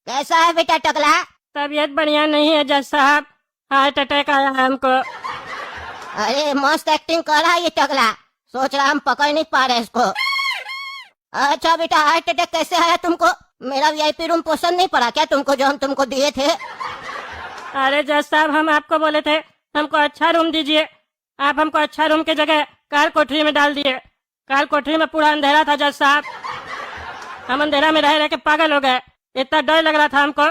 कैसा है बेटा टकला? तबीयत बढ़िया नहीं है जज साहब, हार्ट अटैक आया है हमको। अरे मस्त एक्टिंग कर रहा है ये टकला, सोच रहा हम पकड़ नहीं पा रहे इसको। अच्छा बेटा, हार्ट अटैक कैसे आया तुमको? मेरा वीआईपी रूम पसंद नहीं पड़ा क्या तुमको, जो हम तुमको दिए थे? अरे जज साहब, हम आपको बोले थे हमको अच्छा रूम दीजिए, आप हमको अच्छा रूम की जगह कार कोठरी में डाल दिए। कार कोठरी में पूरा अंधेरा था जज साहब, हम अंधेरा में रह रह के पागल हो गए। इतना डर लग रहा था हमको,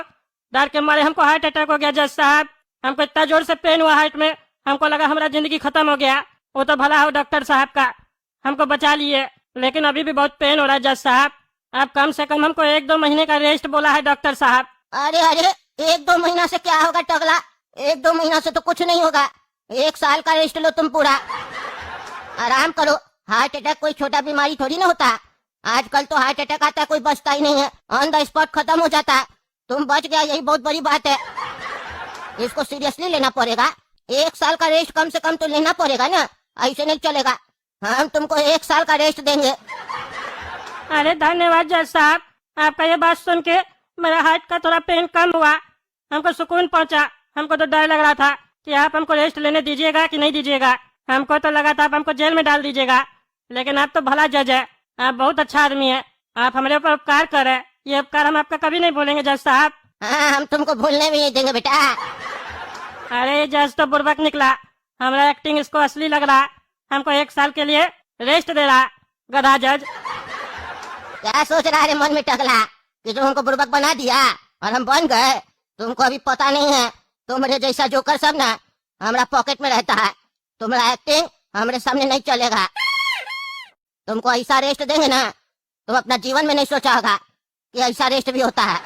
डर के मारे हमको हार्ट अटैक हो गया जज साहब। हमको इतना जोर से पेन हुआ हार्ट में, हमको लगा हमारा जिंदगी खत्म हो गया। वो तो भला हो डॉक्टर साहब का, हमको बचा लिए, लेकिन अभी भी बहुत पेन हो रहा है जज साहब। आप कम से कम हमको 1-2 महीने का रेस्ट बोला है डॉक्टर साहब। अरे अरे, 1-2 महीना से क्या होगा टकला? 1-2 महीना से तो कुछ नहीं होगा, 1 साल का रेस्ट लो तुम पूरा। आराम करो, हार्ट अटैक कोई छोटा बीमारी थोड़ी ना होता। आजकल तो हार्ट अटैक आता है कोई बचता ही नहीं है, ऑन द स्पॉट खत्म हो जाता है। तुम बच गया, यही बहुत बड़ी बात है। इसको सीरियसली लेना पड़ेगा। 1 साल का रेस्ट कम से कम तो लेना पड़ेगा ना, ऐसे नहीं चलेगा। हम तुमको 1 साल का रेस्ट देंगे। अरे धन्यवाद जज साहब, आपका ये बात सुन के मेरा हार्ट का थोड़ा पेन कम हुआ, हमको सुकून पहुंचा। हमको तो डर लग रहा था कि आप हमको रेस्ट लेने दीजिएगा कि नहीं दीजिएगा। हमको तो लगा था आप हमको जेल में डाल दीजिएगा, लेकिन आप तो भला जज है, आप बहुत अच्छा आदमी है, आप हमारे ऊपर उपकार करें। ये उपकार हम आपका कभी नहीं भूलेंगे जज साहब। हाँ, हम तुमको भूलने भी नहीं देंगे बेटा। अरे जज तो बुर्बक निकला, हमारा एक्टिंग इसको असली लग रहा। हमको 1 साल के लिए रेस्ट दे रहा गधा जज। क्या सोच रहा है मन में टकला कि तुम हमको बुर्बक बना दिया और हम बन गए? तुमको अभी पता नहीं है, तुम्हारे जैसा जोकर सब ना हमारा पॉकेट में रहता है। तुम्हारा एक्टिंग हमारे सामने नहीं चलेगा। तुमको ऐसा रेस्ट देंगे ना, तुम अपना जीवन में नहीं सोचा होगा कि ऐसा रेस्ट भी होता है।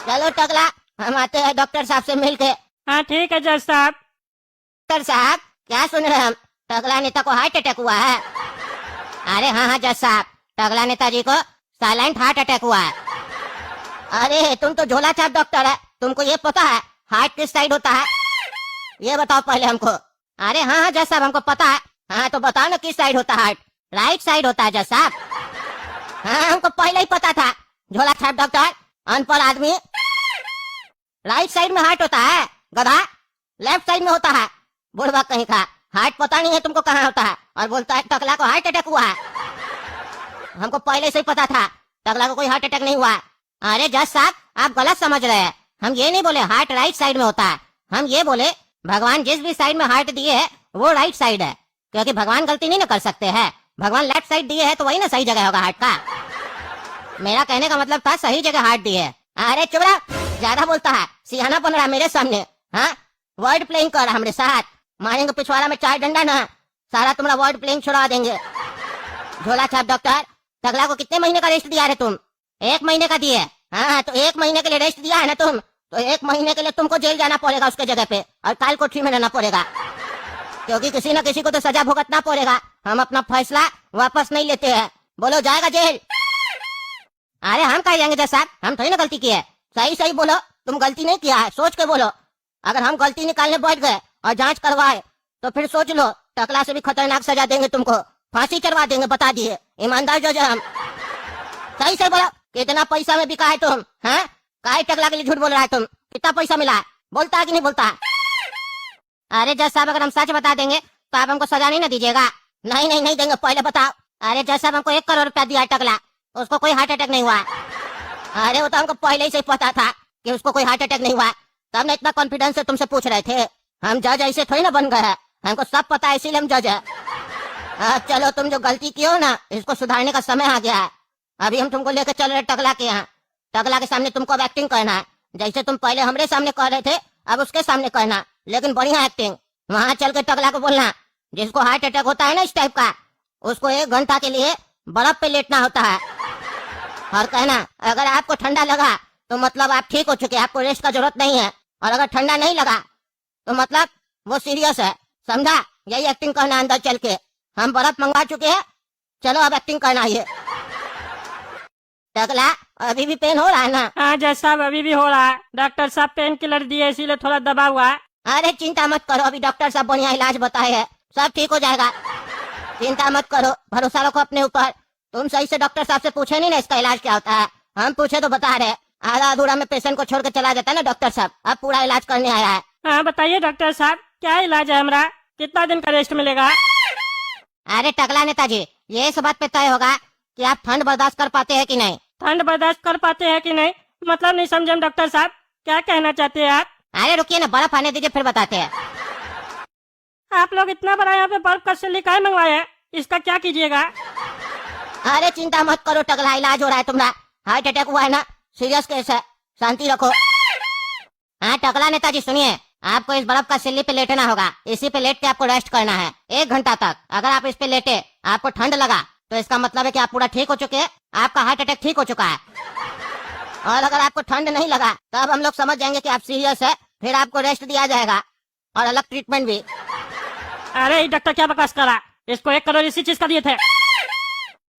चलो टकला, हम आते हैं डॉक्टर साहब से मिल के। हाँ ठीक है जज साहब। डॉक्टर साहब, क्या सुन रहे हैं हम? टकला नेता को हार्ट अटैक हुआ है। अरे हाँ हाँ जज साहब, टकला नेताजी को साइलेंट हार्ट अटैक हुआ है। अरे तुम तो झोला छाप डॉक्टर है, तुमको ये पता है हार्ट किस साइड होता है? ये बताओ पहले हमको। अरे हाँ हाँ जज साहब, हमको पता है। हाँ तो बताओ ना किस साइड होता है हार्ट? राइट साइड होता है जज साहब। हाँ हमको पहले ही पता था, झोला छाप डॉक्टर अनपढ़ आदमी। राइट साइड में हार्ट होता है गधा, लेफ्ट साइड में होता है। बुढ़वा कहीं का, हार्ट पता नहीं है तुमको कहाँ होता है और बोलता है टकला को हार्ट अटैक हुआ है। हमको पहले से ही पता था टकला को कोई हार्ट अटैक नहीं हुआ है। अरे जज साहब, आप गलत समझ रहे हैं। हम ये नहीं बोले हार्ट राइट साइड में होता है, हम ये बोले भगवान जिस भी साइड में हार्ट दिए है वो राइट साइड है, क्योंकि भगवान गलती नहीं ना कर सकते हैं। भगवान लेफ्ट साइड दिए है तो वही ना सही जगह होगा हार्ट का। मेरा कहने का मतलब था सही जगह हार्ट दिए है। अरे चुप रहा, ज्यादा बोलता है, सियाना बन रहा मेरे सामने। हाँ, वर्ड प्लेइंग कर रहा हमारे साथ, मारेंगे पिछवाड़ा में 4 डंडा ना, सारा तुम्हारा वर्ड प्लेइंग छुड़ा देंगे। झोला छाप डॉक्टर, टकला को कितने महीने का रेस्ट दिया है तुम? 1 महीने का दिए। हाँ तो 1 महीने के लिए रेस्ट दिया है ना तुम, तो 1 महीने के लिए तुमको जेल जाना पड़ेगा उसके जगह पे, और काल कोठरी में रहना पड़ेगा, क्योंकि किसी न किसी को तो सजा भुगतना पड़ेगा। हम अपना फैसला वापस नहीं लेते हैं। बोलो जाएगा जेल? अरे हम कहा जाएंगे जज साहब, हम थोड़ी ना गलती की है। सही सही बोलो, तुम गलती नहीं किया है, सोच के बोलो। अगर हम गलती निकालने बैठ गए और जांच करवाए तो फिर सोच लो, टकला से भी खतरनाक सजा देंगे तुमको, फांसी चढ़वा देंगे। बता दिए, ईमानदार जज हम। सही से बोलो, कितना पैसा में बिका है तुम? हाँ, काहे टकला के लिए झूठ बोल रहा है तुम? कितना पैसा मिला है? बोलता है कि नहीं बोलता? अरे जज साहब, अगर हम सच बता देंगे तो आप हमको सजा नहीं ना दीजिएगा? नहीं नहीं नहीं देंगे, पहले बताओ। अरे जज साहब, हमको 1 करोड़ रुपया दिया है टकला, उसको कोई हार्ट अटैक नहीं हुआ। अरे वो तो हमको पहले से पता था कि उसको कोई हार्ट अटैक नहीं हुआ, तब ना इतना कॉन्फिडेंस से तुमसे पूछ रहे थे। हम जज ऐसे थोड़ी ना बन गए हैं, हमको सब पता है, इसीलिए हम जज है। चलो, तुम जो गलती की हो ना, इसको सुधारने का समय आ गया है। अभी हम तुमको लेकर चल रहे टकला के यहाँ। टकला के सामने तुमको अब एक्टिंग करना है, जैसे तुम पहले हमारे सामने कर रहे थे, अब उसके सामने करना, लेकिन बढ़िया एक्टिंग। वहाँ चल के टकला को बोलना, जिसको हार्ट अटैक होता है ना इस टाइप का, उसको 1 घंटा के लिए बर्फ पे लेटना होता है, और कहना अगर आपको ठंडा लगा तो मतलब आप ठीक हो चुके, आपको रेस्ट का जरूरत नहीं है, और अगर ठंडा नहीं लगा तो मतलब वो सीरियस है, समझा? यही एक्टिंग करना अंदर चल के। हम बर्फ मंगवा चुके हैं, चलो अब एक्टिंग करना है। टकला, अभी भी पेन हो रहा है ना? हाँ जज साहब, अभी भी हो रहा है। डॉक्टर साहब पेन किलर दिए, इसीलिए थोड़ा दबा हुआ है। अरे चिंता मत करो, अभी डॉक्टर साहब बढ़िया इलाज बताए हैं, सब ठीक हो जाएगा। चिंता मत करो, भरोसा रखो अपने ऊपर। तुम सही से डॉक्टर साहब से पूछे नहीं ना इसका इलाज क्या होता है, हम पूछे तो बता रहे। आधा अधूरा में पेशेंट को छोड़ के चला जाता है ना डॉक्टर साहब। अब पूरा इलाज करने आया है। हाँ बताइए डॉक्टर साहब, क्या इलाज है हमारा? कितना दिन का रेस्ट मिलेगा? अरे टकला नेताजी, ये इस बात पे तय होगा कि आप ठंड बर्दाश्त कर पाते हैं कि नहीं। ठंड बर्दाश्त कर पाते हैं कि नहीं मतलब नहीं समझे हम डॉक्टर साहब, क्या कहना चाहते हैं आप? अरे रुकिए ना, बर्फ आने दीजिए फिर बताते हैं। आप लोग इतना बड़ा यहाँ पे बर्फ का सिल्ली काहे मंगवाए हैं? इसका क्या कीजिएगा? अरे चिंता मत करो टकला, इलाज हो रहा है तुम्हारा। हार्ट अटैक हुआ है ना, सीरियस केस है, शांति रखो। हाँ टकला नेताजी सुनिए, आपको इस बर्फ का सिल्ली पे लेटना होगा। इसी पे लेट के आपको रेस्ट करना है 1 घंटा तक। अगर आप इस पे लेटे आपको ठंड लगा तो इसका मतलब है कि आप पूरा ठीक हो चुके हैं, आपका हार्ट अटैक ठीक हो चुका है। और अगर आपको ठंड नहीं लगा तब हम लोग समझ जाएंगे कि आप सीरियस है, फिर आपको रेस्ट दिया जाएगा और अलग ट्रीटमेंट भी। अरे ये डॉक्टर क्या बकवास करा? इसको 1 करोड़ इसी चीज का दिए थे।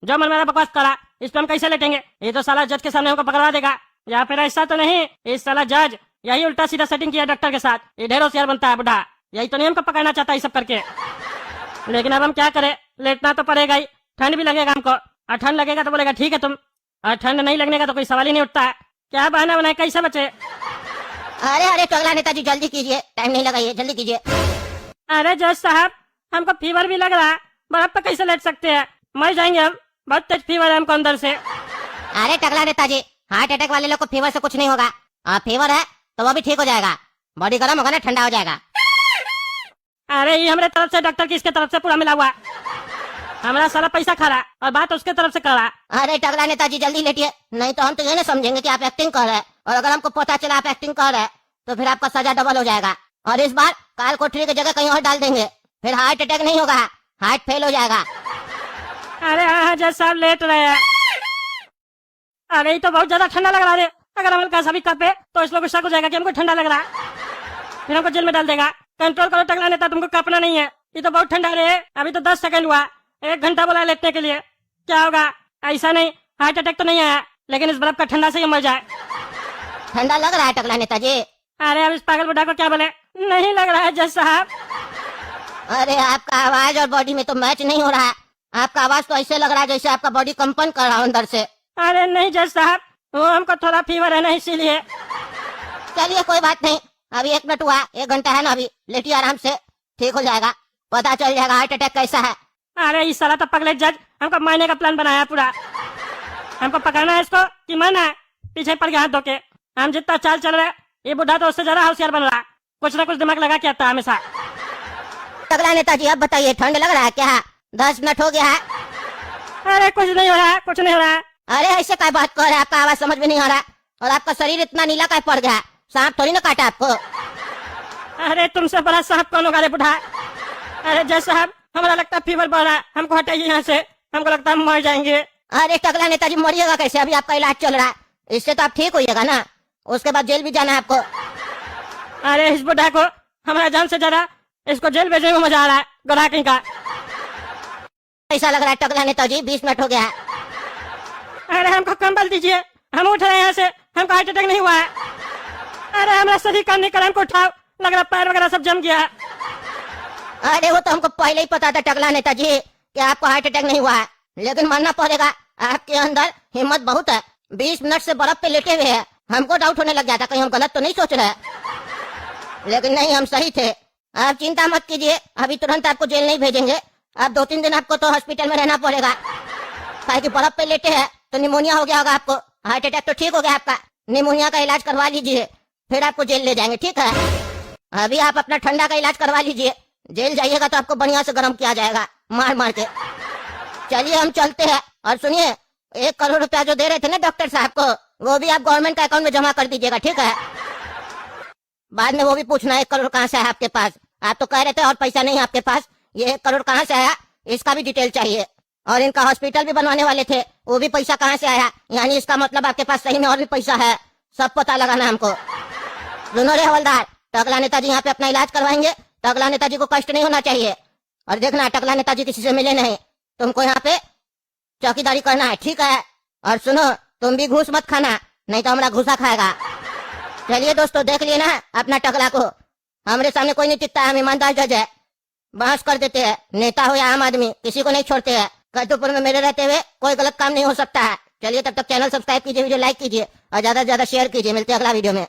जो मन मेरा बकवास करा, इस पे हम कैसे लेटेंगे? ये तो साला जज के सामने हमको पकड़वा देगा। या फिर ऐसा तो नहीं, इस साला जज यही उल्टा सीधा सेटिंग किया डॉक्टर के साथ। ये ढेर होशियार बनता है बुढ़ा, यही तो नहीं हमको पकड़ना चाहता ये सब करके। लेकिन अब हम क्या करें, लेटना तो पड़ेगा ही। ठंड भी लगेगा हमको, और ठंड लगेगा तो बोलेगा ठीक है तुम, और ठंड नहीं लगने का तो कोई सवाल ही नहीं उठता है। क्या बहाना बनाए, कैसे बचे? अरे अरे टकला नेताजी जल्दी कीजिए, टाइम नहीं लगाइए, जल्दी कीजिए। अरे जज साहब, हमको फीवर भी लग रहा है, बर्फ पे कैसे लेट सकते हैं? मर जाएंगे हम, बहुत तेज फीवर है हमको अंदर से। अरे टकला नेताजी, हार्ट अटैक वाले लोग को फीवर से कुछ नहीं होगा। फीवर है तो वो भी ठीक हो जाएगा, बॉडी गर्म होगा ना, ठंडा हो जाएगा। अरे ये हमारे तरफ से डॉक्टर किसके तरफ से पूरा मिला हुआ, हमारा सारा पैसा खा रहा और बात उसके तरफ से कर रहा। अरे टकला नेताजी जल्दी लेटिए, नहीं तो हम तो ये ना समझेंगे कि आप एक्टिंग कर रहे हैं, और अगर हमको पता चला आप एक्टिंग कर रहे हैं तो फिर आपका सजा डबल हो जाएगा। और इस बार काल कोठरी की जगह कहीं और डाल देंगे, फिर हार्ट अटैक नहीं होगा, हार्ट फेल हो जाएगा। अरे हाँ जज साहब लेट रहे हैं। अरे ये तो बहुत ज्यादा ठंडा लग रहा है। अगर हम हल्का सा भी कपे तो इस लोग को शक हो जाएगा कि हमको ठंडा लग रहा है, फिर हमको जेल में डाल देगा। कंट्रोल करो टकला नेता, तुमको कपना नहीं है, ये तो बहुत ठंडा है। अभी तो 10 सेकंड हुआ, 1 घंटा बोला लेटने के लिए, क्या होगा? ऐसा नहीं, हार्ट अटैक तो नहीं आया, लेकिन इस बर्फ का ठंडा से ही मर जाए। ठंडा लग रहा है टकला नेताजी? अरे अब इस पागल बुढ़ा को क्या बोले? नहीं लग रहा है जज साहब। अरे आपका आवाज और बॉडी में तो मैच नहीं हो रहा है। आपका आवाज तो ऐसे लग रहा है जैसे आपका बॉडी कंपन कर रहा है अंदर से। अरे नहीं जज साहब, वो हमको थोड़ा फीवर है ना, इसीलिए। चलिए कोई बात नहीं, अभी 1 मिनट हुआ, 1 घंटा है ना, अभी लेटिए आराम से, ठीक हो जाएगा, पता चल जाएगा हार्ट अटैक कैसा है। अरे इस साला तो पगले जज हमको मारने का प्लान बनाया पूरा। हमको पकड़ना है इसको कि मारना है? पीछे पड़ गया हाथ धो के। हम जितना चाल चल रहे, ये बुढ़ा तो उससे ज्यादा होशियार बन रहा, कुछ ना कुछ दिमाग लगा के आता है हमेशा। टकला नेताजी अब बताइए, ठंड लग रहा है क्या? 10 मिनट हो गया है। अरे कुछ नहीं हो रहा, कुछ नहीं हो रहा। अरे ऐसे क्या बात कर रहे हैं, आपका आवाज समझ में नहीं आ रहा, और आपका शरीर इतना नीला क्या पड़ गया? सांप थोड़ी ना काटा आपको। अरे तुमसे बड़ा सांप कौन होगा रे बुढ़ा? अरे जज साहब, हमारा लगता है फीवर बढ़ रहा है, हमको हटाइए यहाँ से, हमको लगता है हम मर जाएंगे। अरे टकला नेताजी मरिएगा कैसे, अभी आपका इलाज चल रहा है, इससे तो आप ठीक होइएगा ना, उसके बाद जेल भी जाना है आपको। अरे इस बुढ़ा को हमारा जान से ज्यादा इसको जेल भेजने में मजा आ रहा है, गधा कहीं का। ऐसा लग रहा है टकला नेताजी 20 मिनट हो गया है। अरे हमको कंबल दीजिए, हम उठ रहे हैं यहाँ से, हमको हार्ट अटैक नहीं हुआ है। अरे हमारा सही काम नहीं करा, हमको उठाओ, लग रहा पैर वगैरह सब जम गया है। अरे वो तो हमको पहले ही पता था टकला नेताजी कि आपको हार्ट अटैक नहीं हुआ है, लेकिन मानना पड़ेगा आपके अंदर हिम्मत बहुत है। 20 मिनट से बर्फ पे लेटे हुए हैं, हमको डाउट होने लग गया था कहीं हम गलत तो नहीं सोच रहे, लेकिन नहीं, हम सही थे। आप चिंता मत कीजिए, अभी तुरंत आपको जेल नहीं भेजेंगे, अब 2-3 दिन आपको तो हॉस्पिटल में रहना पड़ेगा, ताकि बर्फ पे लेटे हैं तो निमोनिया हो गया होगा आपको। हार्ट अटैक तो ठीक हो गया आपका, निमोनिया का इलाज करवा लीजिए, फिर आपको जेल ले जाएंगे, ठीक है? अभी आप अपना ठंडा का इलाज करवा लीजिए, जेल जाइएगा तो आपको बढ़िया से गर्म किया जाएगा मार मार के। चलिए हम चलते हैं, और सुनिए 1 करोड़ रुपया जो दे रहे थे ना डॉक्टर साहब को, वो भी आप गवर्नमेंट के अकाउंट में जमा कर दीजिएगा, ठीक है? बाद में वो भी पूछना 1 करोड़ कहाँ से है आपके पास, आप तो कह रहे थे और पैसा नहीं है आपके पास, ये 1 करोड़ कहाँ से आया इसका भी डिटेल चाहिए। और इनका हॉस्पिटल भी बनवाने वाले थे, वो भी पैसा कहाँ से आया, यानी इसका मतलब आपके पास सही में और भी पैसा है, सब पता लगाना हमको। सुनो रे हवलदार, टकला नेताजी यहाँ पे अपना इलाज करवाएंगे, टकला नेताजी को कष्ट नहीं होना चाहिए, और देखना टकला नेताजी किसी से मिले नहीं, तुमको यहाँ पे चौकीदारी करना है, ठीक है? और सुनो, तुम भी घूस मत खाना, नहीं तो हमारा घूसा खाएगा। चलिए दोस्तों, देख लिए ना अपना टकला को, हमारे सामने कोई नहीं टिकता, हम ईमानदार जज है, बहस कर देते हैं, नेता हो या आम आदमी किसी को नहीं छोड़ते हैं। कद्दूपुर में मेरे रहते हुए कोई गलत काम नहीं हो सकता है। चलिए तब तक चैनल सब्सक्राइब कीजिए, वीडियो लाइक कीजिए और ज्यादा से ज्यादा शेयर कीजिए। मिलते हैं अगला वीडियो में।